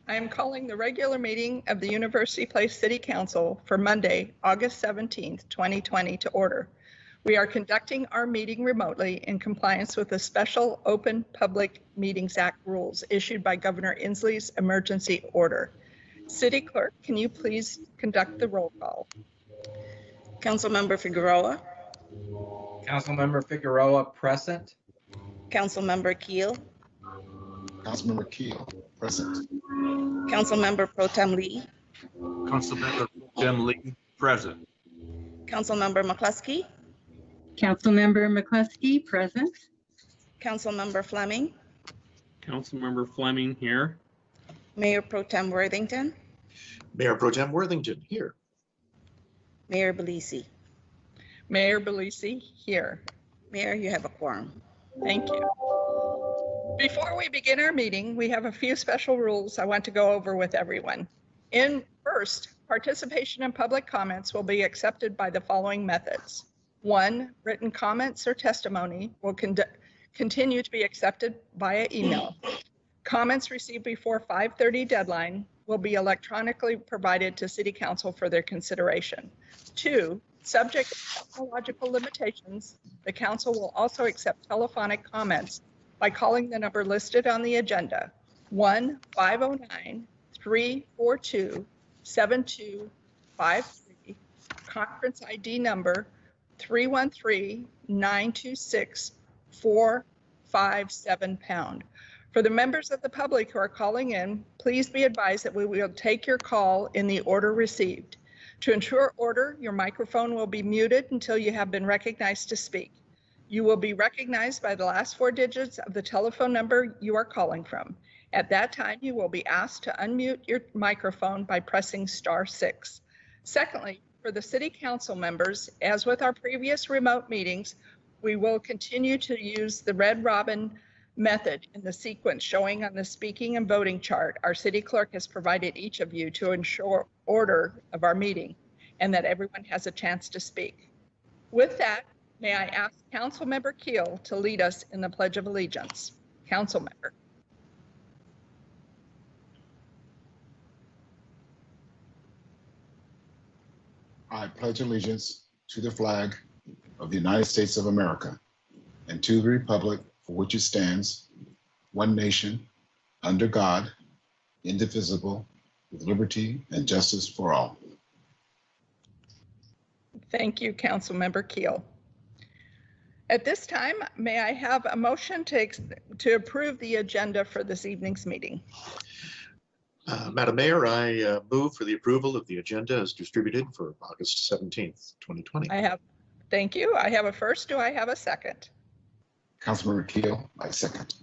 I am calling the regular meeting of the University Place City Council for Monday, August 17th, 2020 to order. We are conducting our meeting remotely in compliance with the special Open Public Meetings Act rules issued by Governor Inslee's emergency order. City Clerk, can you please conduct the roll call? Councilmember Figueroa. Councilmember Figueroa present. Councilmember Keel. Councilmember Keel, present. Councilmember Pro Tem Lee. Councilmember Pro Tem Lee, present. Councilmember McCluskey. Councilmember McCluskey, present. Councilmember Fleming. Councilmember Fleming here. Mayor Pro Tem Worthington. Mayor Pro Tem Worthington here. Mayor Bellisi. Mayor Bellisi here. Mayor, you have a quorum. Thank you. Before we begin our meeting, we have a few special rules I want to go over with everyone. First, participation in public comments will be accepted by the following methods. 1, written comments or testimony will continue to be accepted via email. Comments received before 5:30 deadline will be electronically provided to City Council for their consideration. 2, subject to technological limitations, the Council will also accept telephonic comments by calling the number listed on the agenda, 1-509-342-7253, conference ID number 313-926-457#. For the members of the public who are calling in, please be advised that we will take your call in the order received. To ensure order, your microphone will be muted until you have been recognized to speak. You will be recognized by the last 4 digits of the telephone number you are calling from. At that time, you will be asked to unmute your microphone by pressing *6. Secondly, for the City Council members, as with our previous remote meetings, we will continue to use the red robin method in the sequence showing on the speaking and voting chart our City Clerk has provided each of you to ensure order of our meeting and that everyone has a chance to speak. With that, may I ask Councilmember Keel to lead us in the Pledge of Allegiance. Councilmember. I pledge allegiance to the flag of the United States of America and to the republic for which it stands, one nation, under God, indivisible, with liberty and justice for all. Thank you, Councilmember Keel. At this time, may I have a motion to approve the agenda for this evening's meeting? Madam Mayor, I move for the approval of the agenda as distributed for August 17th, 2020. Thank you. I have a first. Do I have a second? Councilmember Keel, I second.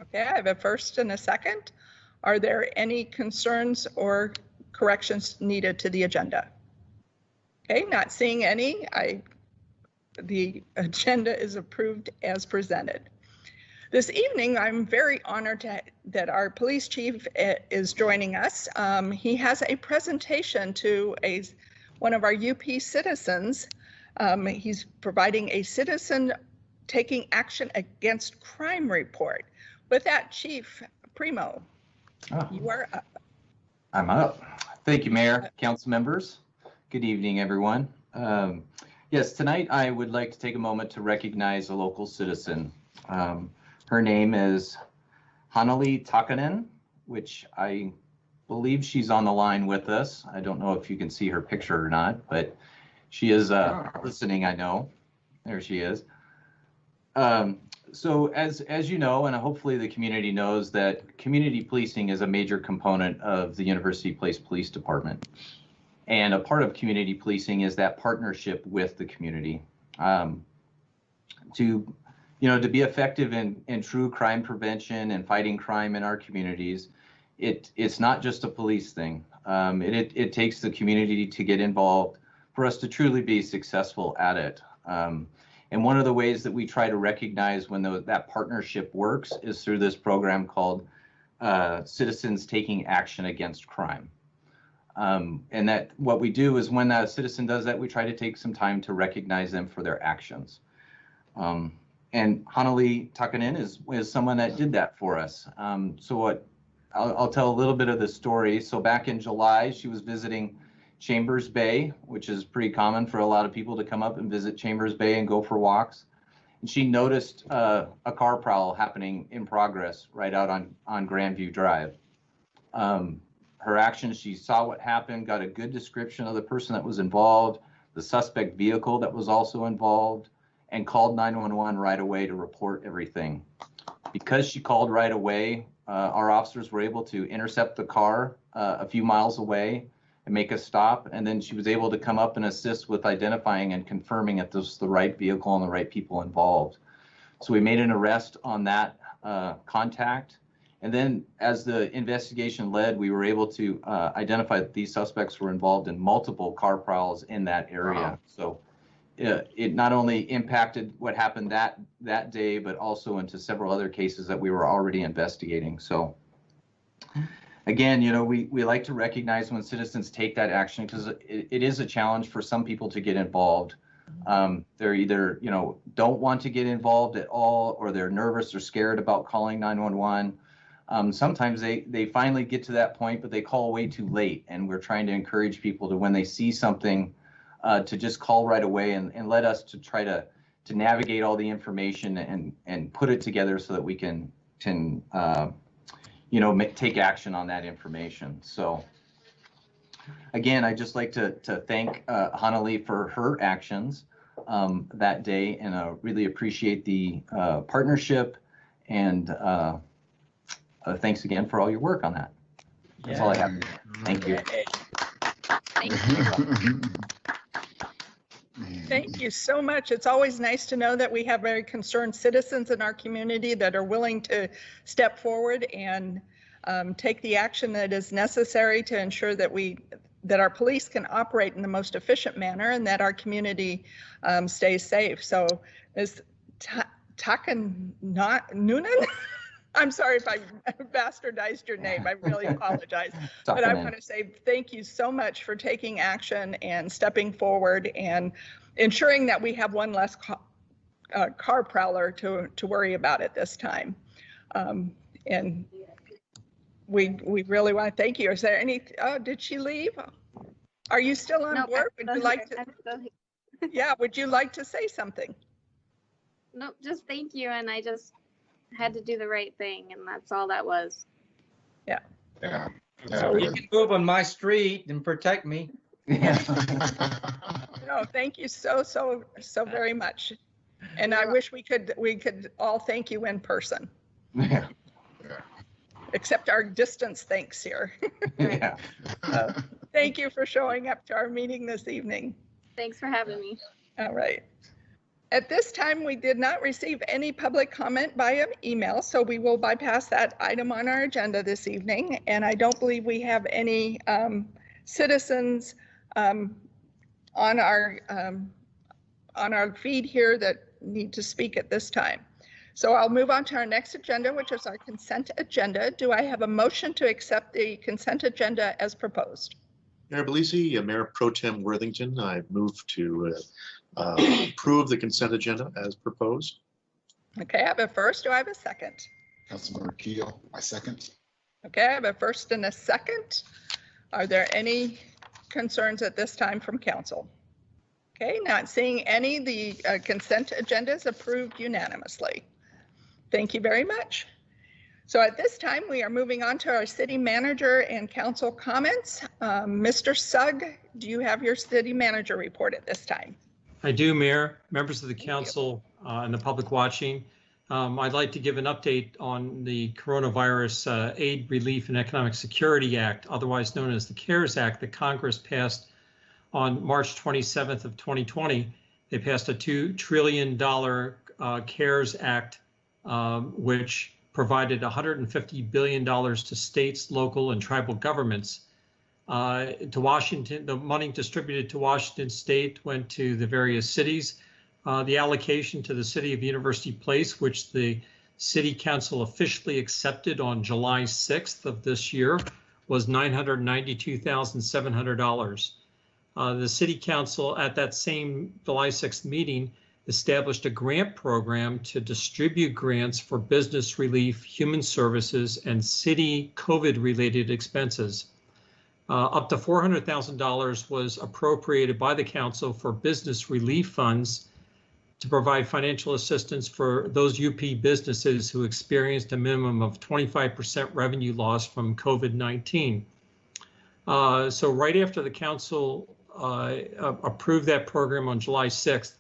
Okay, I have a first and a second. Are there any concerns or corrections needed to the agenda? Okay, not seeing any. The agenda is approved as presented. This evening, I'm very honored that our police chief is joining us. He has a presentation to one of our UP citizens. He's providing a citizen taking action against crime report. With that, Chief Primo, you are up. I'm up. Thank you, Mayor, council members. Good evening, everyone. Yes, tonight I would like to take a moment to recognize a local citizen. Her name is Hanali Takanen, which I believe she's on the line with us. I don't know if you can see her picture or not, but she is listening, I know. There she is. So as you know, and hopefully the community knows, that community policing is a major component of the University Place Police Department. And a part of community policing is that partnership with the community. To be effective in true crime prevention and fighting crime in our communities, it's not just a police thing. It takes the community to get involved for us to truly be successful at it. And one of the ways that we try to recognize when that partnership works is through this program called Citizens Taking Action Against Crime. And that what we do is when a citizen does that, we try to take some time to recognize them for their actions. And Hanali Takanen is someone that did that for us. So what I'll tell a little bit of the story. So back in July, she was visiting Chambers Bay, which is pretty common for a lot of people to come up and visit Chambers Bay and go for walks. And she noticed a car prowl happening in progress right out on Grandview Drive. Her actions, she saw what happened, got a good description of the person that was involved, the suspect vehicle that was also involved, and called 911 right away to report everything. Because she called right away, our officers were able to intercept the car a few miles away and make a stop. And then she was able to come up and assist with identifying and confirming that this was the right vehicle and the right people involved. So we made an arrest on that contact. And then as the investigation led, we were able to identify that these suspects were involved in multiple car prowls in that area. Wow. So it not only impacted what happened that day, but also into several other cases that we were already investigating. So again, you know, we like to recognize when citizens take that action, because it is a challenge for some people to get involved. They're either, you know, don't want to get involved at all, or they're nervous or scared about calling 911. Sometimes they finally get to that point, but they call way too late. And we're trying to encourage people to, when they see something, to just call right away and let us to try to navigate all the information and put it together so that we can you know, take action on that information. So again, I'd just like to thank Hanali for her actions that day, and really appreciate the partnership, and thanks again for all your work on that. That's all I have. Thank you. Thank you. Thank you so much. It's always nice to know that we have very concerned citizens in our community that are willing to step forward and take the action that is necessary to ensure that our police can operate in the most efficient manner and that our community stays safe. So Ms. Takan Noonan, I'm sorry if I bastardized your name. I really apologize. But I want to say thank you so much for taking action and stepping forward and ensuring that we have one less car prowler to worry about at this time. And we really want to thank you. Is there any, did she leave? Are you still on board? Would you like to? Yeah, would you like to say something? Nope, just thank you. And I just had to do the right thing, and that's all that was. Yeah. So you can move on my street and protect me. No, thank you so very much. And I wish we could all thank you in person. Yeah. Except our distance thanks here. Yeah. Thank you for showing up to our meeting this evening. Thanks for having me. All right. At this time, we did not receive any public comment via email, so we will bypass that item on our agenda this evening. And I don't believe we have any citizens on our feed here that need to speak at this time. So I'll move on to our next agenda, which is our consent agenda. Do I have a motion to accept the consent agenda as proposed? Mayor Bellisi, Mayor Pro Tem Worthington, I move to approve the consent agenda as proposed. Okay, I have a first. Do I have a second? Councilmember Keel, I second. Okay, I have a first and a second. Are there any concerns at this time from council? Okay, not seeing any, the consent agenda is approved unanimously. Thank you very much. So at this time, we are moving on to our city manager and council comments. Mr. Sugg, do you have your city manager report at this time? I do, Mayor, members of the council and the public watching. I'd like to give an update on the Coronavirus Aid, Relief, and Economic Security Act, otherwise known as the CARES Act, that Congress passed on March 27th of 2020. They passed a $2 trillion CARES Act, which provided $150 billion to states, local, and tribal governments. To Washington, the money distributed to Washington State went to the various cities. The allocation to the city of University Place, which the city council officially accepted on July 6th of this year, was $992,700. The city council at that same July 6th meeting established a grant program to distribute grants for business relief, human services, and city COVID-related expenses. Up to $400,000 was appropriated by the council for business relief funds to provide financial assistance for those UP businesses who experienced a minimum of 25% revenue loss from COVID-19. So right after the council approved that program on July 6th,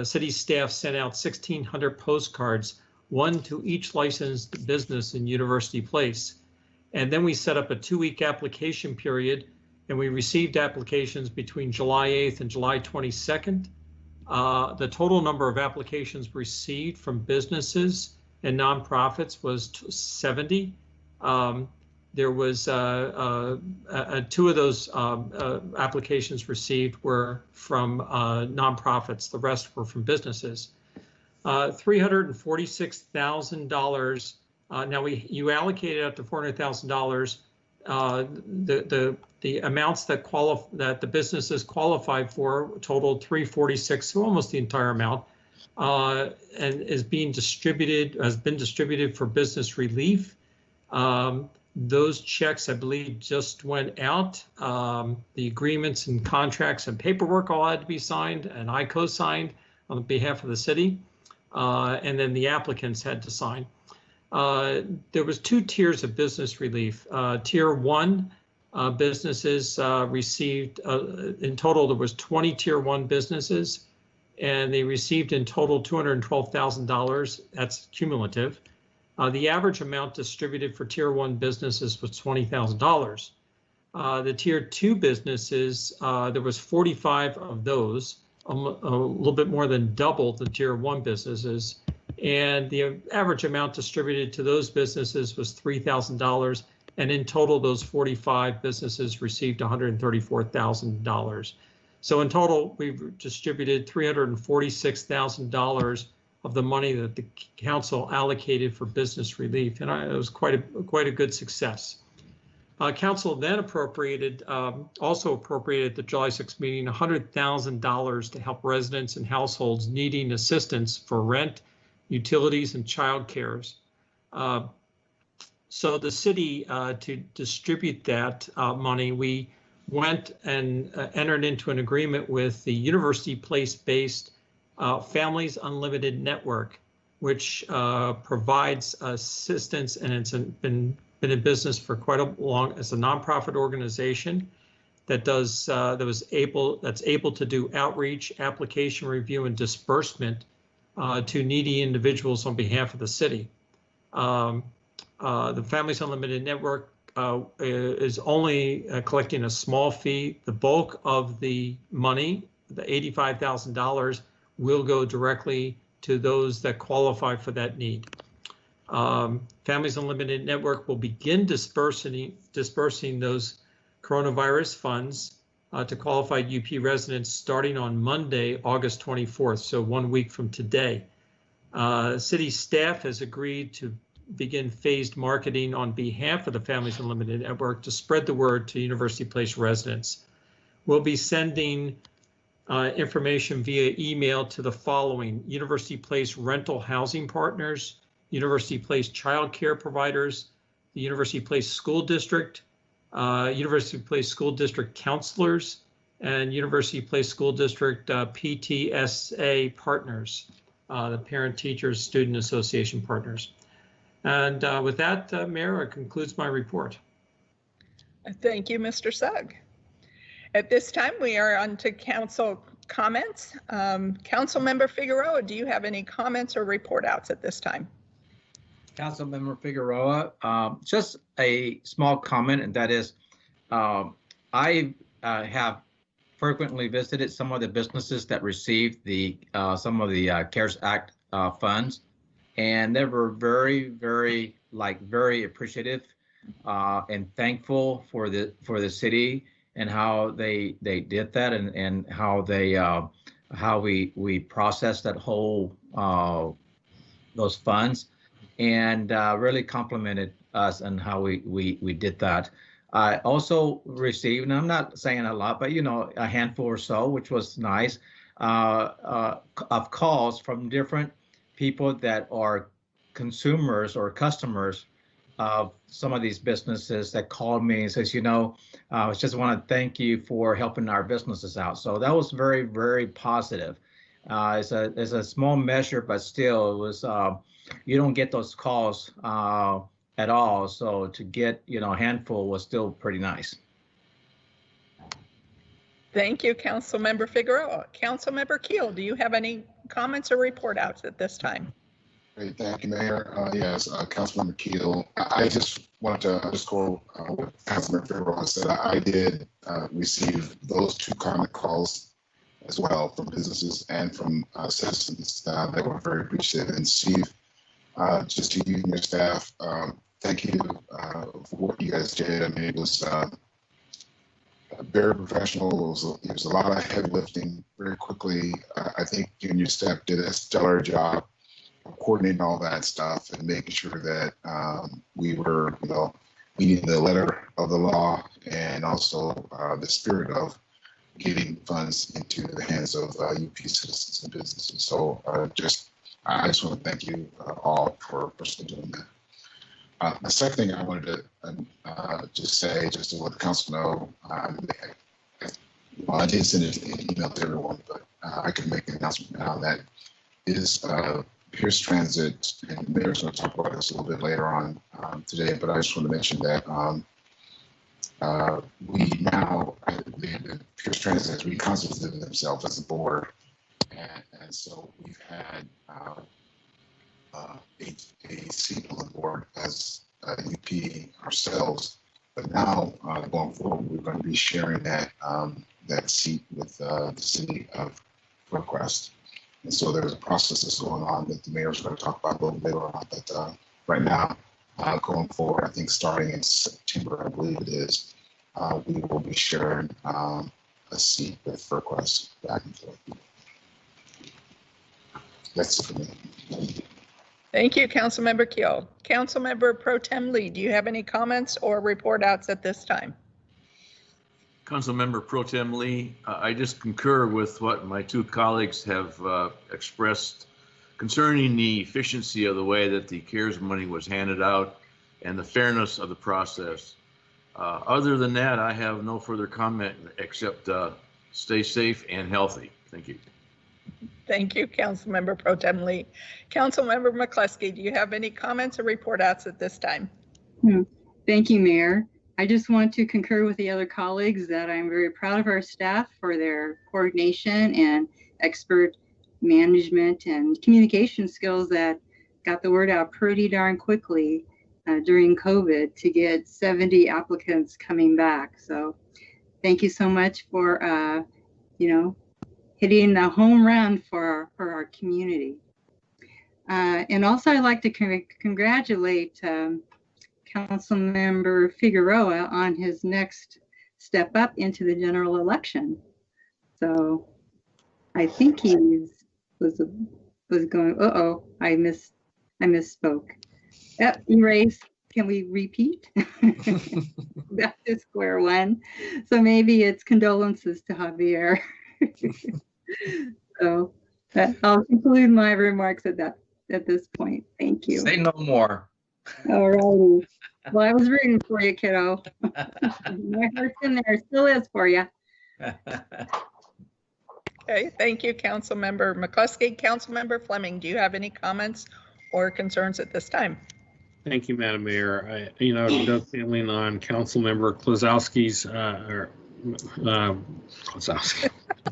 city staff sent out 1,600 postcards, one to each licensed business in University Place. And then we set up a 2-week application period, and we received applications between July 8th and July 22nd. The total number of applications received from businesses and nonprofits was 70. There was 2 of those applications received were from nonprofits. The rest were from businesses. $346,000. Now you allocated up to $400,000. The amounts that the businesses qualified for totaled $346,000, so almost the entire amount, and has been distributed for business relief. Those checks, I believe, just went out. The agreements and contracts and paperwork all had to be signed, and I co-signed on behalf of the city, and then the applicants had to sign. There was 2 tiers of business relief. Tier 1 businesses received, in total, there was 20 Tier 1 businesses, and they received in total $212,000. That's cumulative. The average amount distributed for Tier 1 businesses was $20,000. The Tier 2 businesses, there was 45 of those, a little bit more than double the Tier 1 businesses. And the average amount distributed to those businesses was $3,000. And in total, those 45 businesses received $134,000. So in total, we've distributed $346,000 of the money that the council allocated for business relief. And it was quite a good success. Council then also appropriated at the July 6th meeting $100,000 to help residents and households needing assistance for rent, utilities, and child cares. So the city, to distribute that money, we went and entered into an agreement with the University Place-based Families Unlimited Network, which provides assistance, and it's been in business for quite a long, as a nonprofit organization that does that's able to do outreach, application review, and disbursement to needy individuals on behalf of the city. The Families Unlimited Network is only collecting a small fee. The bulk of the money, the $85,000, will go directly to those that qualify for that need. Families Unlimited Network will begin dispersing those coronavirus funds to qualified UP residents starting on Monday, August 24th, so 1 week from today. City staff has agreed to begin phased marketing on behalf of the Families Unlimited Network to spread the word to University Place residents. We'll be sending information via email to the following: University Place rental housing partners, University Place child care providers, the University Place School District, University Place School District counselors, and University Place School District PTSA partners, the Parent Teachers Student Association partners. And with that, Mayor, it concludes my report. Thank you, Mr. Sugg. At this time, we are on to council comments. Councilmember Figueroa, do you have any comments or report outs at this time? Councilmember Figueroa, just a small comment, and that is, I have frequently visited some of the businesses that received the some of the CARES Act funds, and they were very, very appreciative and thankful for the city and how they did that, and how they how we processed that whole those funds, and really complimented us on how we did that. I also received, and I'm not saying a lot, but a handful or so, which was nice, of calls from different people that are consumers or customers of some of these businesses that called me and says, I just want to thank you for helping our businesses out. So that was very, very positive. It's a small measure, but still, it was. You don't get those calls at all. So to get a handful was still pretty nice. Thank you, Councilmember Figueroa. Councilmember Keel, do you have any comments or report outs at this time? Great, thank you, Mayor. Yes, Councilmember Keel. I just wanted to underscore what Councilmember Figueroa said. I did receive those 2 comment calls as well from businesses and from citizens that were very appreciative. And Steve, just to you and your staff, thank you for what you guys did. I mean, it was very professional. It was a lot of heavy lifting very quickly. I think you and your staff did a stellar job of coordinating all that stuff and making sure that we were, meeting the letter of the law and also the spirit of getting funds into the hands of UP citizens and businesses. So I just want to thank you all for still doing that. The second thing I wanted to just say, just to let the council know, I did send an email to everyone, but I can make an announcement now that is Pierce Transit, and the mayor's going to talk about this a little bit later on today, but I just want to mention that the Pierce Transit has reconstituted themselves as a board, and so we've had a seat on the board as UP ourselves, but now going forward, we're going to be sharing that seat with the city of Fort And so there's a process that's going on that the mayor's going to talk about a little bit on. But right now, going forward, I think starting in September, I believe it is, we will be sharing a seat with FirstQuest back and forth. That's it for me. Thank you, Councilmember Keel. Councilmember Pro Tem Lee, do you have any comments or report outs at this time? Councilmember Pro Tem Lee, I just concur with what my 2 colleagues have expressed concerning the efficiency of the way that the CARES money was handed out and the fairness of the process. Other than that, I have no further comment except stay safe and healthy. Thank you. Thank you, Councilmember Pro Tem Lee. Councilmember McCluskey, do you have any comments or report outs at this time? Thank you, Mayor. I just want to concur with the other colleagues that I'm very proud of our staff for their coordination and expert management and communication skills that got the word out pretty darn quickly during COVID to get 70 applicants coming back. So thank you so much for, hitting the home run for our community. And also I'd like to congratulate Councilmember Figueroa on his next step up into the general election. So I think he was going, I misspoke. Yep, erase. Can we repeat? Back to square one. So maybe it's condolences to Javier. So I'll conclude my remarks at this point. Thank you. Say no more. All righty. Well, I was rooting for you, kiddo. My heart's in there, still is for you. Okay, thank you, Councilmember McCluskey. Councilmember Fleming, do you have any comments or concerns at this time? Thank you, Madam Mayor. Dovetailing on Councilmember Klosowski's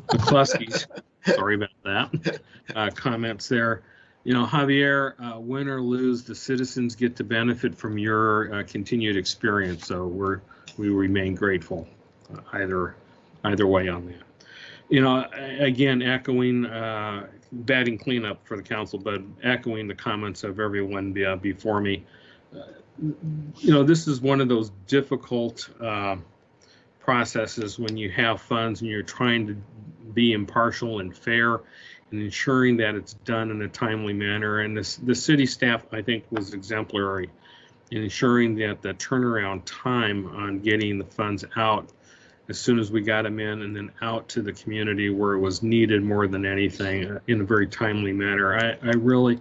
McCluskey's, sorry about that, comments there. Javier, win or lose, the citizens get to benefit from your continued experience. So we remain grateful either way on that. Again, echoing, batting cleanup for the council, but echoing the comments of everyone before me. This is one of those difficult processes when you have funds and you're trying to be impartial and fair and ensuring that it's done in a timely manner. And the city staff, I think, was exemplary in ensuring that the turnaround time on getting the funds out as soon as we got them in, and then out to the community where it was needed more than anything in a very timely manner. I really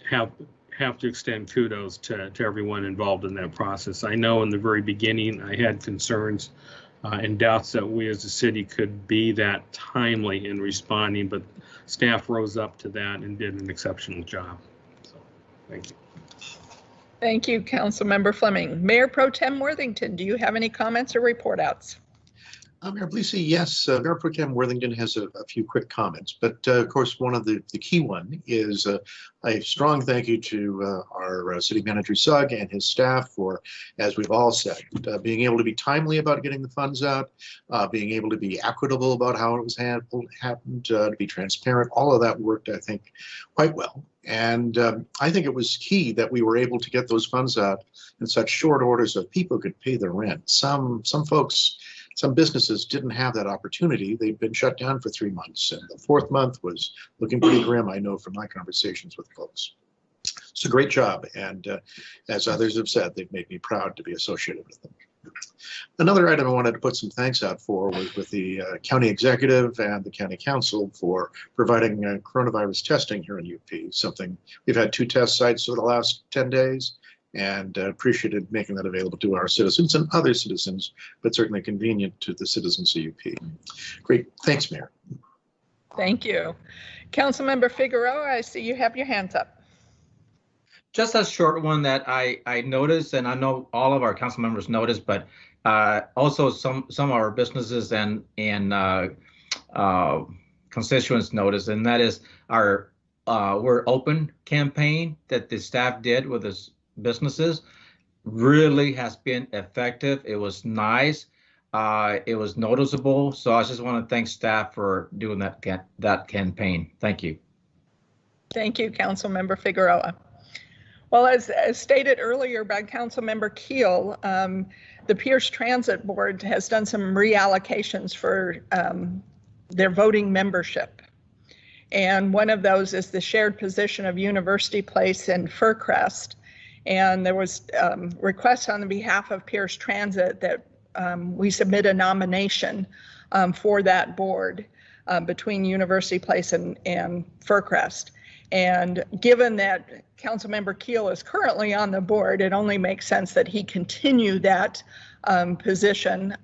have to extend kudos to everyone involved in that process. I know in the very beginning I had concerns and doubts that we as a city could be that timely in responding, but staff rose up to that and did an exceptional job. So, thank you. Thank you, Councilmember Fleming. Mayor Pro Tem Worthington, do you have any comments or report outs? Mayor Bleasy, yes, Mayor Pro Tem Worthington has a few quick comments, but of course, one of the key one is a strong thank you to our city manager Sugg and his staff for, as we've all said, being able to be timely about getting the funds out, being able to be equitable about how it was happened, to be transparent. All of that worked, I think, quite well. And I think it was key that we were able to get those funds out in such short order so people could pay their rent. Some folks, some businesses didn't have that opportunity. They'd been shut down for 3 months, and the 4th month was looking pretty grim, I know from my conversations with folks. It's a great job, and as others have said, they've made me proud to be associated with them. Another item I wanted to put some thanks out for was with the county executive and the county council for providing coronavirus testing here in UP, something we've had 2 test sites over the last 10 days. And appreciated making that available to our citizens and other citizens, but certainly convenient to the citizens of UP. Great, thanks, Mayor. Thank you. Councilmember Figueroa, I see you have your hands up. Just a short one that I noticed, and I know all of our council members noticed, but also some of our businesses and constituents noticed, and that is our We're Open campaign that the staff did with us businesses really has been effective. It was nice. It was noticeable. So I just want to thank staff for doing that campaign. Thank you. Thank you, Councilmember Figueroa. Well, as stated earlier by Councilmember Keel, the Pierce Transit Board has done some reallocations for their voting membership. And one of those is the shared position of University Place and Fircrest. And there was requests on the behalf of Pierce Transit that we submit a nomination for that board between University Place and Fircrest. And given that Councilmember Keel is currently on the board, it only makes sense that he continue that position,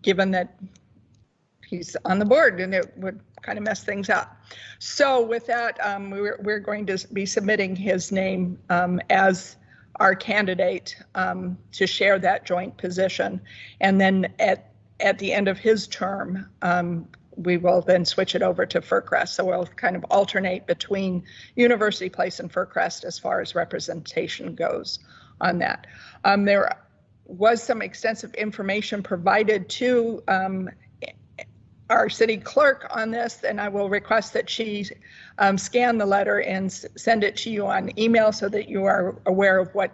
given that he's on the board, and it would kind of mess things up. So with that, we're going to be submitting his name as our candidate to share that joint position. And then at the end of his term, we will then switch it over to Fircrest. So we'll kind of alternate between University Place and Fircrest as far as representation goes on that. There was some extensive information provided to our city clerk on this, and I will request that she scan the letter and send it to you on email so that you are aware of what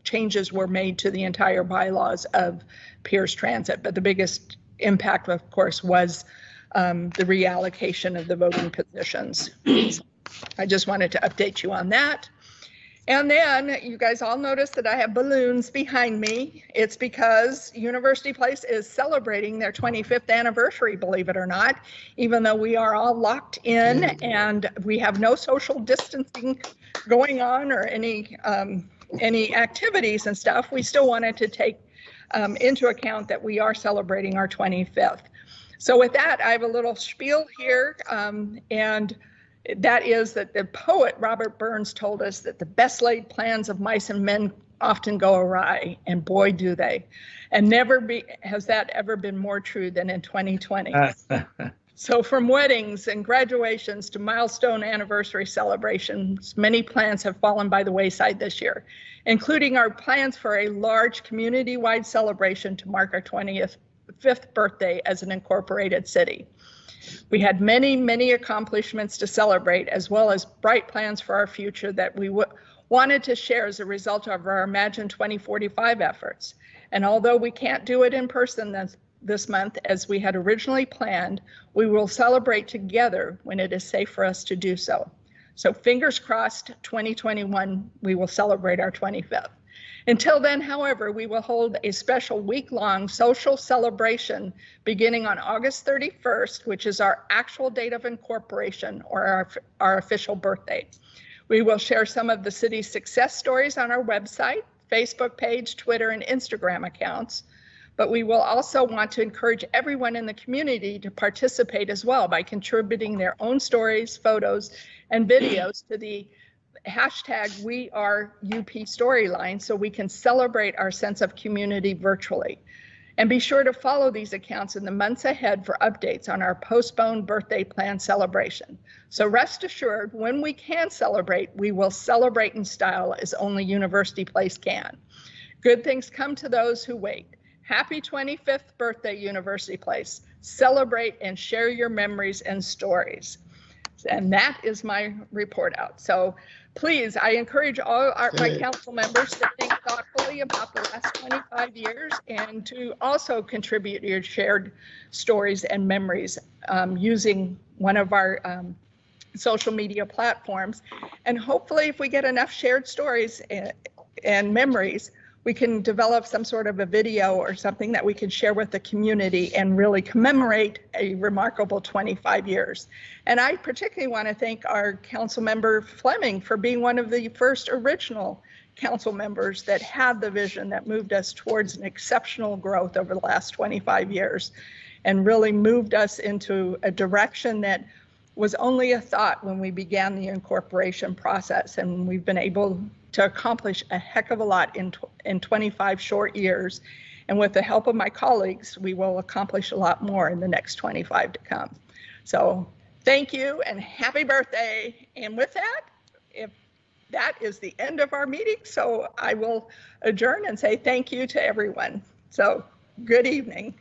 changes were made to the entire bylaws of Pierce Transit. But the biggest impact, of course, was the reallocation of the voting positions. I just wanted to update you on that. And then you guys all notice that I have balloons behind me. It's because University Place is celebrating their 25th anniversary, believe it or not, even though we are all locked in and we have no social distancing going on or any activities and stuff. We still wanted to take into account that we are celebrating our 25th. So with that, I have a little spiel here, and that is that the poet Robert Burns told us that the best laid plans of mice and men often go awry, and boy do they. And has that ever been more true than in 2020. So from weddings and graduations to milestone anniversary celebrations, many plans have fallen by the wayside this year, including our plans for a large community-wide celebration to mark our 25th birthday as an incorporated city. We had many, many accomplishments to celebrate, as well as bright plans for our future that we wanted to share as a result of our Imagine 2045 efforts. And although we can't do it in person this month as we had originally planned, we will celebrate together when it is safe for us to do so. So fingers crossed, 2021, we will celebrate our 25th. Until then, however, we will hold a special week-long social celebration beginning on August 31st, which is our actual date of incorporation, or our official birthday. We will share some of the city's success stories on our website, Facebook page, Twitter, and Instagram accounts. But we will also want to encourage everyone in the community to participate as well by contributing their own stories, photos, and videos to the hashtag #WeAreUP storyline so we can celebrate our sense of community virtually. And be sure to follow these accounts in the months ahead for updates on our postponed birthday plan celebration. So rest assured, when we can celebrate, we will celebrate in style as only University Place can. Good things come to those who wait. Happy 25th birthday, University Place. Celebrate and share your memories and stories. And that is my report out. So please, I encourage all my council members to think thoughtfully about the last 25 years and to also contribute your shared stories and memories using one of our social media platforms. And hopefully if we get enough shared stories and memories, we can develop some sort of a video or something that we can share with the community and really commemorate a remarkable 25 years. And I particularly want to thank our council member Fleming for being one of the first original council members that had the vision that moved us towards an exceptional growth over the last 25 years and really moved us into a direction that was only a thought when we began the incorporation process. And we've been able to accomplish a heck of a lot in 25 short years. And with the help of my colleagues, we will accomplish a lot more in the next 25 to come. So thank you and happy birthday. And with that, if that is the end of our meeting, so I will adjourn and say thank you to everyone. So good evening.